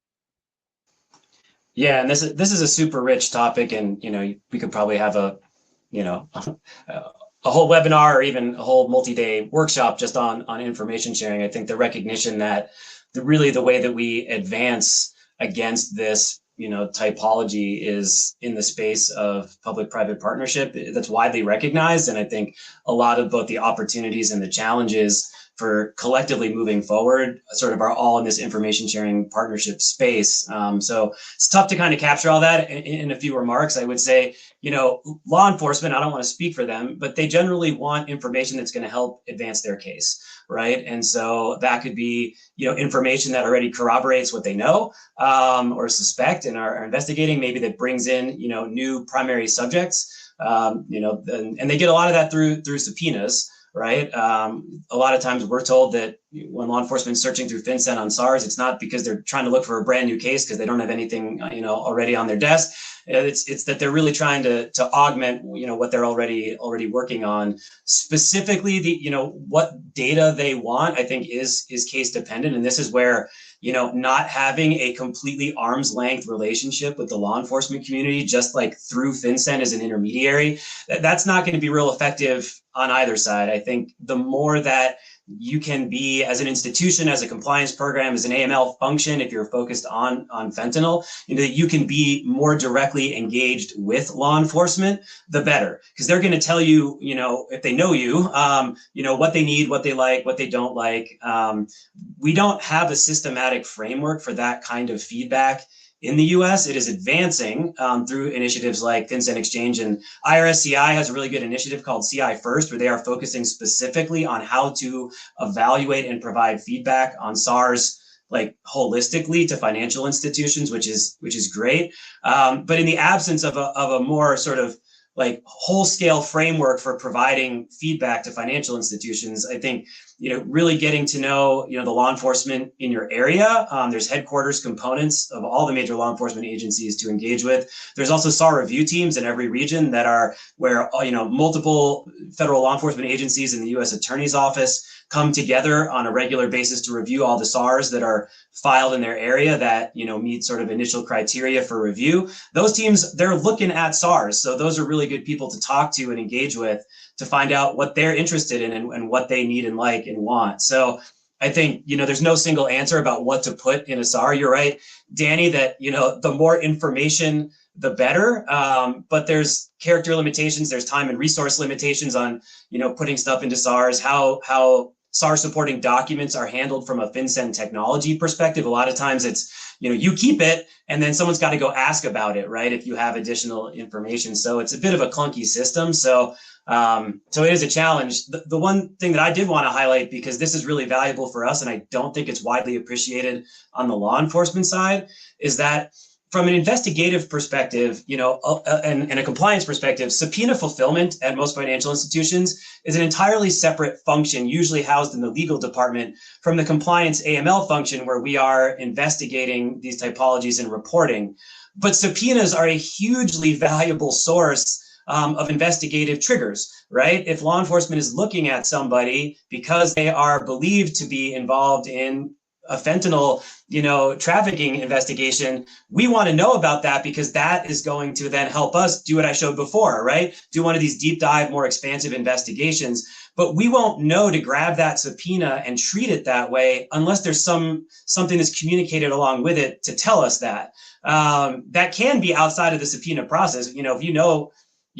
[SPEAKER 2] Yeah, and this is a super rich topic, and we could probably have a a whole webinar or even a whole multi-day workshop just on information sharing. I think the recognition that really the way that we advance against this typology is in the space of public-private partnership that's widely recognized, and I think a lot of both the opportunities and the challenges for collectively moving forward sort of are all in this information sharing partnership space. So it's tough to kind of capture all that in a few remarks. I would say, law enforcement, I don't want to speak for them, but they generally want information that's going to help advance their case, right? And so that could be, information that already corroborates what they know or suspect and are investigating, maybe that brings in, new primary subjects, and they get a lot of that through subpoenas. Right. A lot of times we're told that when law enforcement is searching through FinCEN on SARS, it's not because they're trying to look for a brand new case because they don't have anything, already on their desk. It's that they're really trying to augment, what they're already working on. Specifically, what data they want, I think, is case dependent, and this is where not having a completely arm's length relationship with the law enforcement community, just like through FinCEN as an intermediary, that's not going to be real effective on either side. I think the more that you can be as an institution, as a compliance program, as an AML function, if you're focused on fentanyl, you can be more directly engaged with law enforcement, the better, because they're going to tell you, if they know you, what they need, what they like, what they don't like. We don't have a systematic framework for that kind of feedback in the US. It is advancing through initiatives like FinCEN Exchange, and IRSCI has a really good initiative called CI First, where they are focusing specifically on how to evaluate and provide feedback on SARS, like holistically to financial institutions, which is great. But in the absence of a more sort of like whole scale framework for providing feedback to financial institutions, I think, really getting to know, the law enforcement in your area. There's headquarters components of all the major law enforcement agencies to engage with. There's also SAR review teams in every region that are where, multiple federal law enforcement agencies in the U.S. Attorney's Office come together on a regular basis to review all the SARs that are filed in their area that, meet sort of initial criteria for review. Those teams, they're looking at SARs. So those are really good people to talk to and engage with to find out what they're interested in and what they need and like and want. So I think, there's no single answer about what to put in a SAR. You're right, Danny, that, the more information, the better. But there's character limitations, there's time and resource limitations on, putting stuff into SARs, how SAR supporting documents are handled from a FinCEN technology perspective. A lot of times it's, you keep it and then someone's got to go ask about it, right? If you have additional information. So it's a bit of a clunky system. So it is a challenge. The one thing that I did want to highlight, because this is really valuable for us, and I don't think it's widely appreciated on the law enforcement side, is that from an investigative perspective, and a compliance perspective, subpoena fulfillment at most financial institutions is an entirely separate function, usually housed in the legal department, from the compliance AML function, where we are investigating these typologies and reporting. But subpoenas are a hugely valuable source of investigative triggers, right? If law enforcement is looking at somebody because they are believed to be involved in a fentanyl, trafficking investigation, we want to know about that, because that is going to then help us do what I showed before, right? Do one of these deep dive, more expansive investigations. But we won't know to grab that subpoena and treat it that way unless there's something that's communicated along with it to tell us that. That can be outside of the subpoena process. If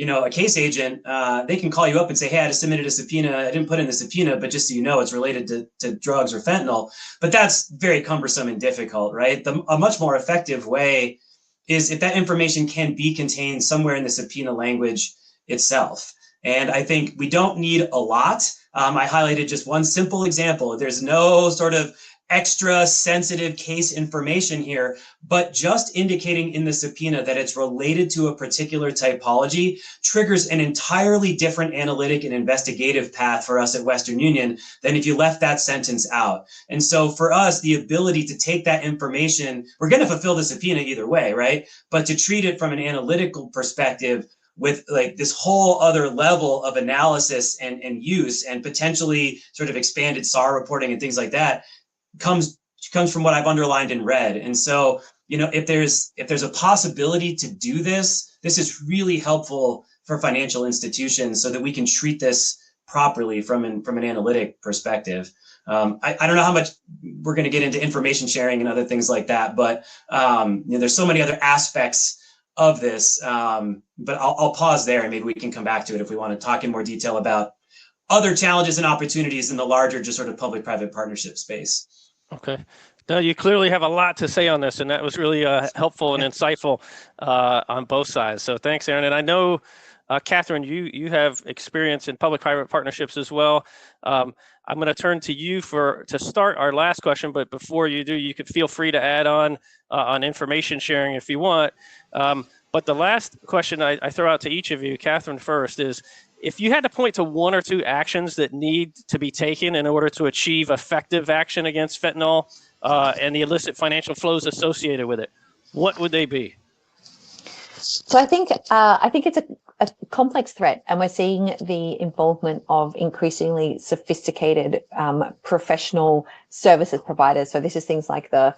[SPEAKER 2] a case agent, they can call you up and say, hey, I just submitted a subpoena. I didn't put in the subpoena, but just so you know, it's related to drugs or fentanyl. But that's very cumbersome and difficult, right? A much more effective way is if that information can be contained somewhere in the subpoena language itself. And I think we don't need a lot. I highlighted just one simple example. There's no sort of extra sensitive case information here, but just indicating in the subpoena that it's related to a particular typology triggers an entirely different analytic and investigative path for us at Western Union than if you left that sentence out. And so for us, the ability to take that information, we're going to fulfill the subpoena either way, right? But to treat it from an analytical perspective with like this whole other level of analysis and use and potentially sort of expanded SAR reporting and things like that comes from what I've underlined in red. And so, you know, if there's a possibility to do this, this is really helpful for financial institutions so that we can treat this properly from an analytic perspective. I don't know how much we're going to get into information sharing and other things like that, but you know, there's so many other aspects of this. But I'll pause there and maybe we can come back to it if we want to talk in more detail about other challenges and opportunities in the larger just sort of public-private partnership space.
[SPEAKER 1] Okay. No, you clearly have a lot to say on this, and that was really helpful and insightful on both sides. So thanks, Aaron. And I know, Catherine, you have experience in public-private partnerships as well. I'm going to turn to you to start our last question, but before you do, you could feel free to add on information sharing if you want. But the last question I throw out to each of you, Catherine first, is if you had to point to one or two actions that need to be taken in order to achieve effective action against fentanyl and the illicit financial flows associated with it, what would they be?
[SPEAKER 3] So I think it's a complex threat, and we're seeing the involvement of increasingly sophisticated professional services providers. So this is things like the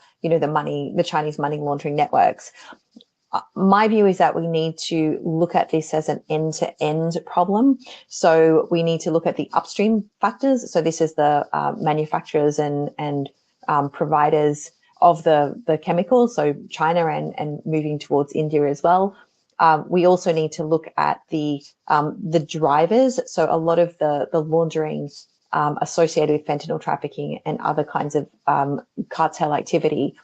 [SPEAKER 3] Chinese money laundering networks. My view is that we need to look at this as an end-to-end problem. So we need to look at the upstream factors. So this is the manufacturers and providers of the chemicals, so China and moving towards India as well. We also need to look at the drivers. So a lot of the laundering associated with fentanyl trafficking and other kinds of cartel activity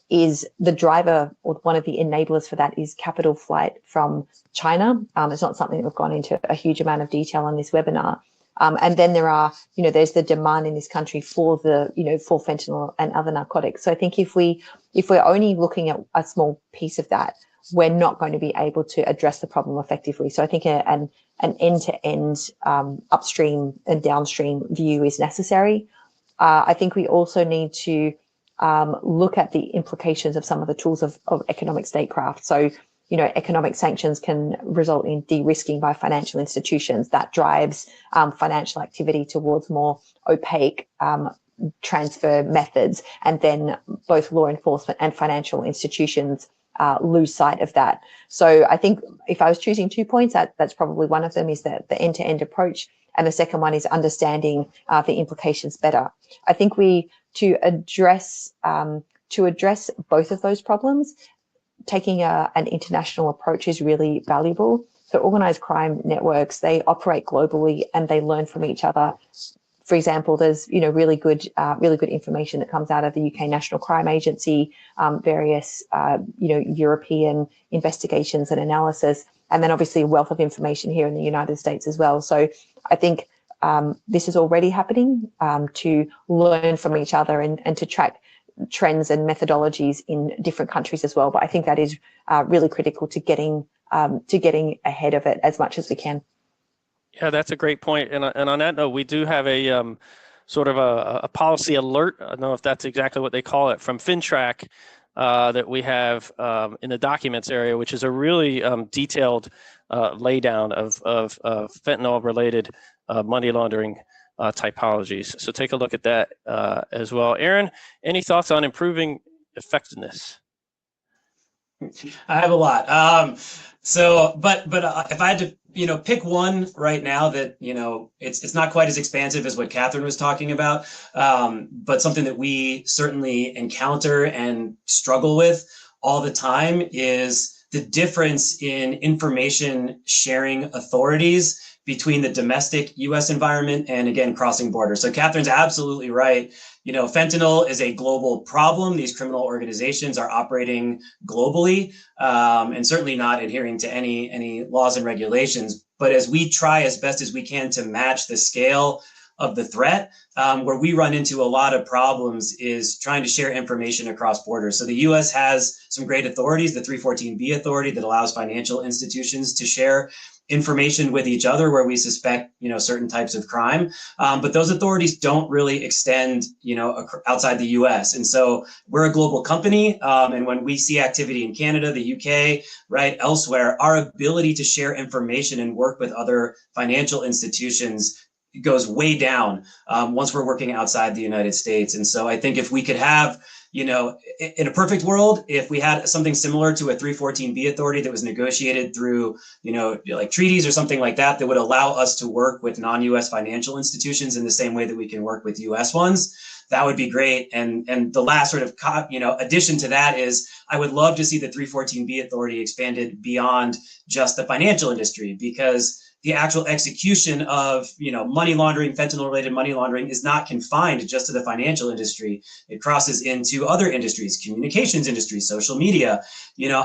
[SPEAKER 3] is the driver, or one of the enablers for that is capital flight from China. It's not something that we've gone into a huge amount of detail on this webinar. And then there's the demand in this country for for fentanyl and other narcotics. So I think if we're only looking at a small piece of that, we're not going to be able to address the problem effectively. So I think an end-to-end upstream and downstream view is necessary. I think we also need to look at the implications of some of the tools of economic statecraft. So, economic sanctions can result in de-risking by financial institutions. That drives financial activity towards more opaque transfer methods. And then both law enforcement and financial institutions lose sight of that. So I think if I was choosing 2 points, that's probably one of them, is the end-to-end approach. And the second one is understanding the implications better. I think to address both of those problems, taking an international approach is really valuable. So organized crime networks, they operate globally and they learn from each other. For example, there's really good information that comes out of the UK National Crime Agency, various European investigations and analysis, and then obviously a wealth of information here in the United States as well. So I think this is already happening, to learn from each other and to track trends and methodologies in different countries as well. But I think that is really critical to getting ahead of it as much as we can.
[SPEAKER 1] Yeah, that's a great point. And on that note, we do have a sort of a policy alert. I don't know if that's exactly what they call it, from FinTrack that we have in the documents area, which is a really detailed laydown of fentanyl-related money laundering typologies. So take a look at that as well. Aaron, any thoughts on improving effectiveness?
[SPEAKER 2] I have a lot. But if I had to, pick one right now that, it's not quite as expansive as what Catherine was talking about, but something that we certainly encounter and struggle with all the time is the difference in information sharing authorities between the domestic U.S. environment and, again, crossing borders. So Catherine's absolutely right. Fentanyl is a global problem. These criminal organizations are operating globally and certainly not adhering to any laws and regulations. But as we try as best as we can to match the scale of the threat. Where we run into a lot of problems is trying to share information across borders. So the US has some great authorities, the 314B authority that allows financial institutions to share information with each other where we suspect, certain types of crime. But those authorities don't really extend, outside the US. And so we're a global company. And when we see activity in Canada, the UK, right, elsewhere, our ability to share information and work with other financial institutions goes way down once we're working outside the United States. And so I think if we could have, in a perfect world, if we had something similar to a 314B authority that was negotiated through, like treaties or something like that, that would allow us to work with non-US financial institutions in the same way that we can work with US ones, that would be great. And the last sort of, addition to that is I would love to see the 314B authority expanded beyond just the financial industry, because the actual execution of, money laundering, fentanyl-related money laundering is not confined just to the financial industry. It crosses into other industries, communications industry, social media.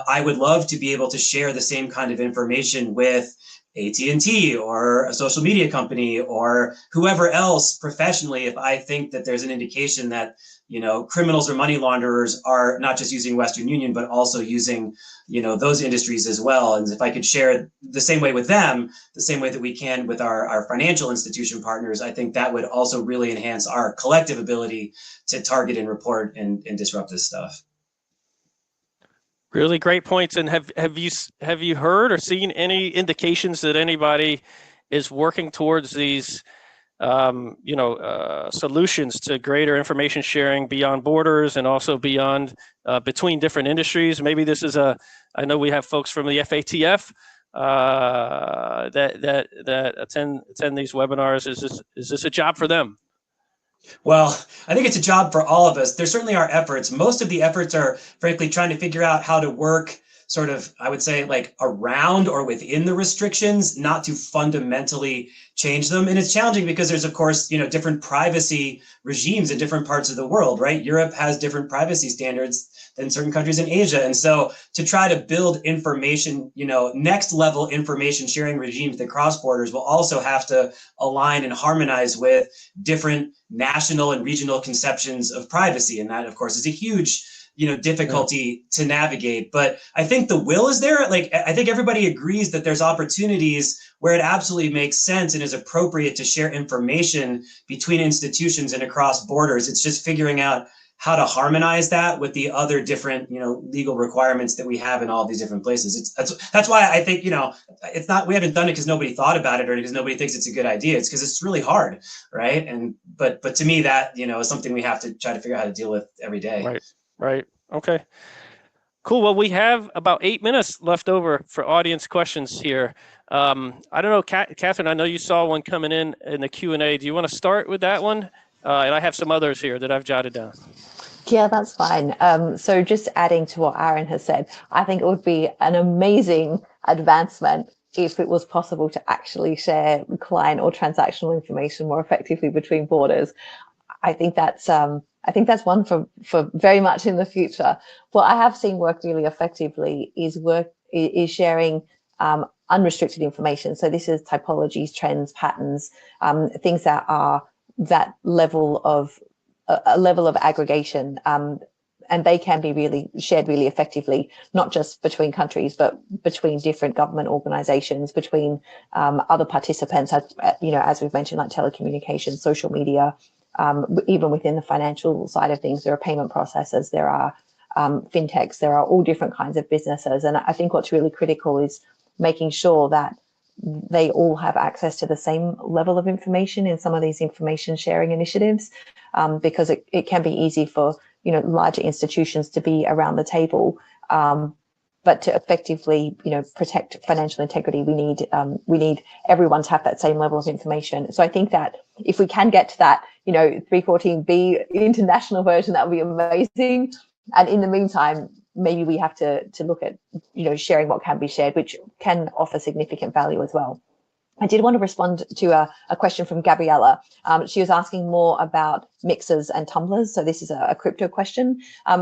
[SPEAKER 2] I would love to be able to share the same kind of information with AT&T or a social media company or whoever else professionally, if I think that there's an indication that, criminals or money launderers are not just using Western Union, but also using, those industries as well. And if I could share the same way with them, the same way that we can with our financial institution partners, I think that would also really enhance our collective ability to target and report and disrupt this stuff.
[SPEAKER 1] Really great points. And have you heard or seen any indications that anybody is working towards these solutions to greater information sharing beyond borders and also beyond between different industries? Maybe this is I know we have folks from the FATF that attend these webinars. Is this a job for them?
[SPEAKER 2] Well, I think it's a job for all of us. There certainly are efforts. Most of the efforts are, frankly, trying to figure out how to work sort of, I would say, like around or within the restrictions, not to fundamentally change them. And it's challenging because there's, of course, different privacy regimes in different parts of the world, right? Europe has different privacy standards than certain countries in Asia. And so to try to build information, next level information sharing regimes that cross borders will also have to align and harmonize with different national and regional conceptions of privacy. And that, of course, is a huge difficulty to navigate. But I think the will is there. Like, I think everybody agrees that there's opportunities where it absolutely makes sense and is appropriate to share information between institutions and across borders. It's just figuring out how to harmonize that with the other different, legal requirements that we have in all of these different places. That's why I think, it's not, we haven't done it because nobody thought about it or because nobody thinks it's a good idea. It's because it's really hard, right? But to me, that, is something we have to try to figure out how to deal with every day.
[SPEAKER 1] Right. Okay. Cool. Well, we have about 8 minutes left over for audience questions here. I don't know, Catherine, I know you saw one coming in the Q&A. Do you want to start with that one? And I have some others here that I've jotted down.
[SPEAKER 3] Yeah, that's fine. So just adding to what Aaron has said, I think it would be an amazing advancement if it was possible to actually share client or transactional information more effectively between borders. I think that's one for very much in the future. What I have seen work really effectively is sharing unrestricted information. So this is typologies, trends, patterns, things that are that level of a level of aggregation, and they can be really shared really effectively, not just between countries, but between different government organizations, between other participants, as we've mentioned, like telecommunications, social media. Even within the financial side of things, there are payment processors, there are fintechs, there are all different kinds of businesses. And I think what's really critical is making sure that they all have access to the same level of information in some of these information sharing initiatives, because it can be easy for larger institutions to be around the table. But to effectively, protect financial integrity, we need everyone to have that same level of information. So I think that if we can get to that, 314B international version, that would be amazing. And in the meantime, maybe we have to look at, sharing what can be shared, which can offer significant value as well. I did want to respond to a question from Gabriella. She was asking more about mixers and tumblers. So this is a crypto question.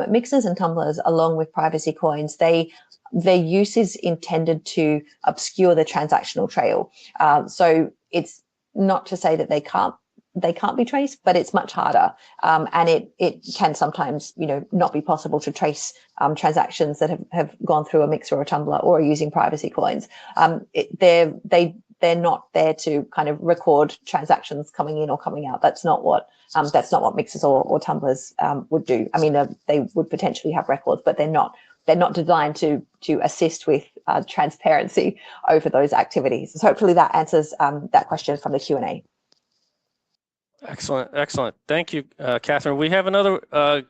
[SPEAKER 3] Mixers and tumblers, along with privacy coins, their use is intended to obscure the transactional trail. So it's not to say that they can't they can't be traced, but it's much harder, and it can sometimes not be possible to trace transactions that have gone through a mixer or a tumbler or are using privacy coins. They're not there to kind of record transactions coming in or coming out. That's not what mixers or tumblers would do. I mean, they would potentially have records, but they're not designed to assist with transparency over those activities. So hopefully that answers that question from the Q&A.
[SPEAKER 1] Excellent. Thank you, Catherine. We have another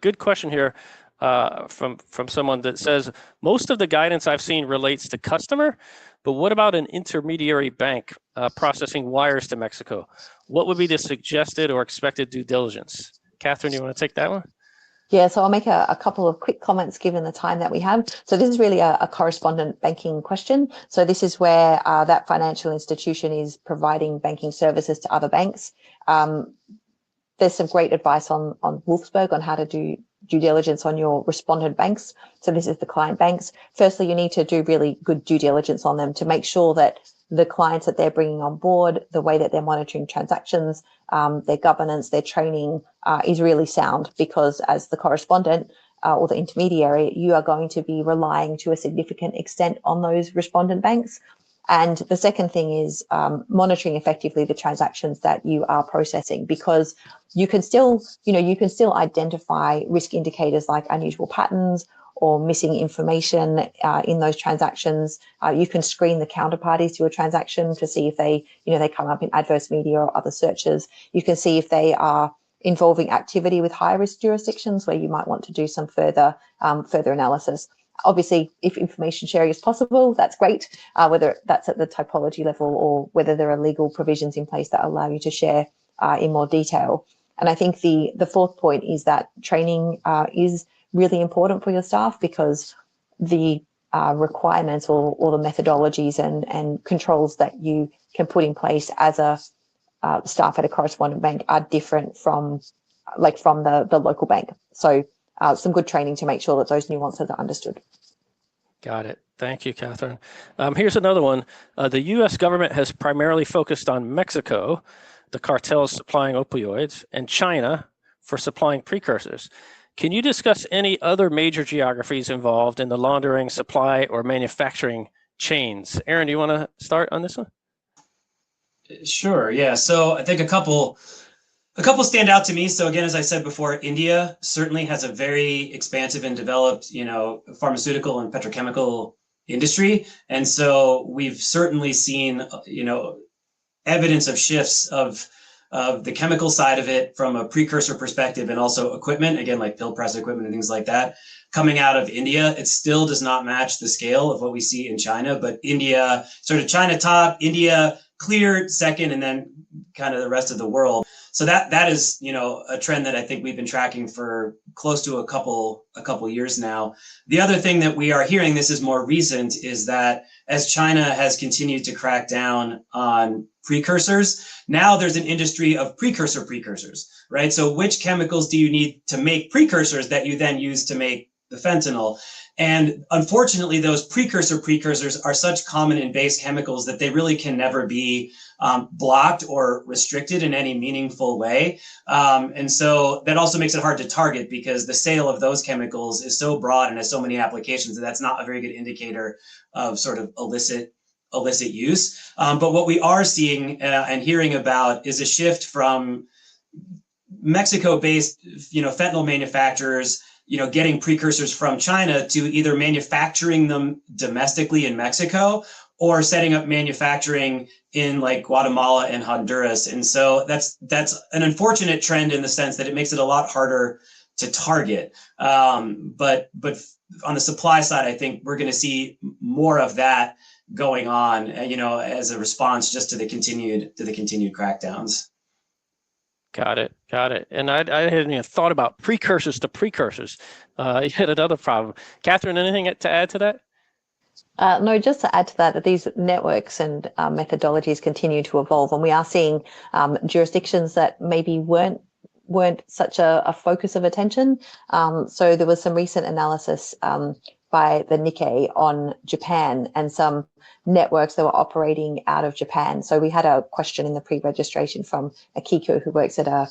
[SPEAKER 1] good question here from someone that says, most of the guidance I've seen relates to customer, but what about an intermediary bank processing wires to Mexico? What would be the suggested or expected due diligence? Catherine, you want to take that one?
[SPEAKER 3] Yeah, so I'll make a couple of quick comments given the time that we have. So this is really a correspondent banking question. So this is where that financial institution is providing banking services to other banks. There's some great advice on Wolfsburg on how to do due diligence on your respondent banks. So this is the client banks. Firstly, you need to do really good due diligence on them to make sure that the clients that they're bringing on board, the way that they're monitoring transactions, their governance, their training is really sound, because as the correspondent or the intermediary, you are going to be relying to a significant extent on those respondent banks. And the second thing is monitoring effectively the transactions that you are processing, because you can still identify risk indicators like unusual patterns or missing information in those transactions. You can screen the counterparties to a transaction to see if they come up in adverse media or other searches. You can see if they are involving activity with high risk jurisdictions where you might want to do some further analysis. Obviously, if information sharing is possible, that's great, whether that's at the typology level or whether there are legal provisions in place that allow you to share in more detail. And I think the fourth point is that training is really important for your staff, because the requirements or the methodologies and controls that you can put in place as a staff at a correspondent bank are different from the local bank. So some good training to make sure that those nuances are understood.
[SPEAKER 1] Got it. Thank you, Catherine. Here's another one. The U.S. government has primarily focused on Mexico, the cartels supplying opioids, and China for supplying precursors. Can you discuss any other major geographies involved in the laundering, supply, or manufacturing chains? Aaron, do you want to start on this one?
[SPEAKER 2] Sure. Yeah. So I think a couple stand out to me. So again, as I said before, India certainly has a very expansive and developed, pharmaceutical and petrochemical industry. And so we've certainly seen, evidence of shifts of the chemical side of it from a precursor perspective, and also equipment, again, like pill press equipment and things like that, coming out of India. It still does not match the scale of what we see in China, but India, sort of China top, India clear second, and then kind of the rest of the world. So that is, a trend that I think we've been tracking for close to a couple years now. The other thing that we are hearing, this is more recent, is that as China has continued to crack down on precursors, now there's an industry of precursors, right? So which chemicals do you need to make precursors that you then use to make the fentanyl? And unfortunately, those precursors are such common in base chemicals that they really can never be blocked or restricted in any meaningful way. And so that also makes it hard to target, because the sale of those chemicals is so broad and has so many applications that that's not a very good indicator of sort of illicit use. But what we are seeing and hearing about is a shift from Mexico-based, fentanyl manufacturers, getting precursors from China to either manufacturing them domestically in Mexico or setting up manufacturing in like Guatemala and Honduras. And so that's an unfortunate trend in the sense that it makes it a lot harder to target. But on the supply side, I think we're going to see more of that going on, as a response just to the continued crackdowns.
[SPEAKER 1] Got it. And I hadn't even thought about precursors to precursors. You had another problem. Catherine, anything to add to that?
[SPEAKER 3] No, just to add to that these networks and methodologies continue to evolve, and we are seeing jurisdictions that maybe weren't such a focus of attention. So there was some recent analysis by the Nikkei on Japan and some networks that were operating out of Japan. So we had a question in the pre-registration from Akiko, who works at a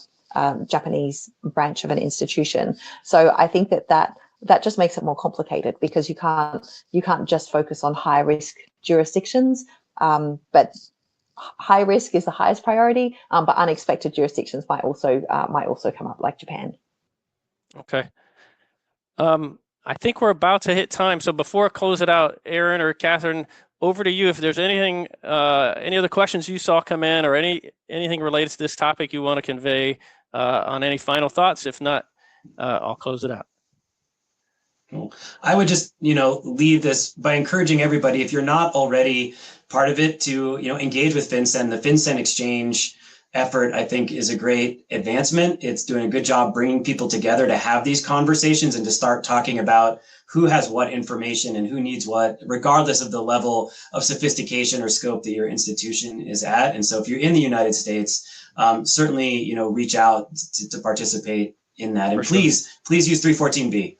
[SPEAKER 3] Japanese branch of an institution. So I think that just makes it more complicated, because you can't just focus on high risk jurisdictions, but high risk is the highest priority, but unexpected jurisdictions might also come up, like Japan.
[SPEAKER 1] Okay. I think we're about to hit time. So before I close it out, Aaron or Catherine, over to you. If there's anything, any other questions you saw come in, or anything related to this topic you want to convey on any final thoughts. If not, I'll close it out.
[SPEAKER 2] I would just, leave this by encouraging everybody, if you're not already part of it, to, engage with FinCEN. The FinCEN exchange effort, I think, is a great advancement. It's doing a good job bringing people together to have these conversations and to start talking about who has what information and who needs what, regardless of the level of sophistication or scope that your institution is at. And so if you're in the United States, certainly, reach out to participate in that. And please use 314B.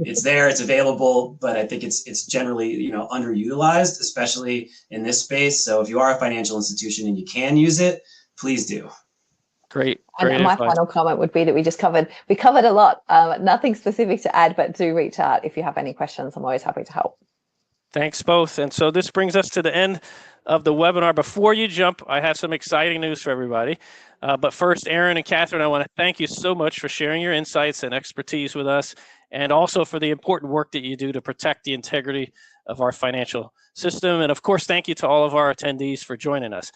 [SPEAKER 2] It's there, it's available, but I think it's generally, underutilized, especially in this space. So if you are a financial institution and you can use it, please do.
[SPEAKER 1] Great.
[SPEAKER 3] And my final comment would be that we covered a lot. Nothing specific to add, but do reach out if you have any questions. I'm always happy to help.
[SPEAKER 1] Thanks both. And so this brings us to the end of the webinar. Before you jump, I have some exciting news for everybody. But first, Aaron and Catherine, I want to thank you so much for sharing your insights and expertise with us, and also for the important work that you do to protect the integrity of our financial system. And of course, thank you to all of our attendees for joining us.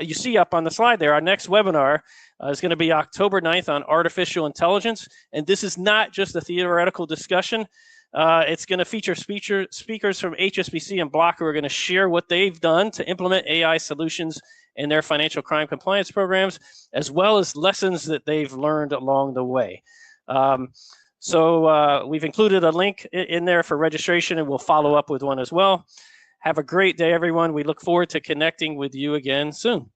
[SPEAKER 1] You see up on the slide there, our next webinar is going to be October 9th on artificial intelligence. And this is not just a theoretical discussion. It's going to feature speakers from HSBC and Block, who are going to share what they've done to implement AI solutions in their financial crime compliance programs, as well as lessons that they've learned along the way. So we've included a link in there for registration, and we'll follow up with one as well. Have a great day, everyone. We look forward to connecting with you again soon.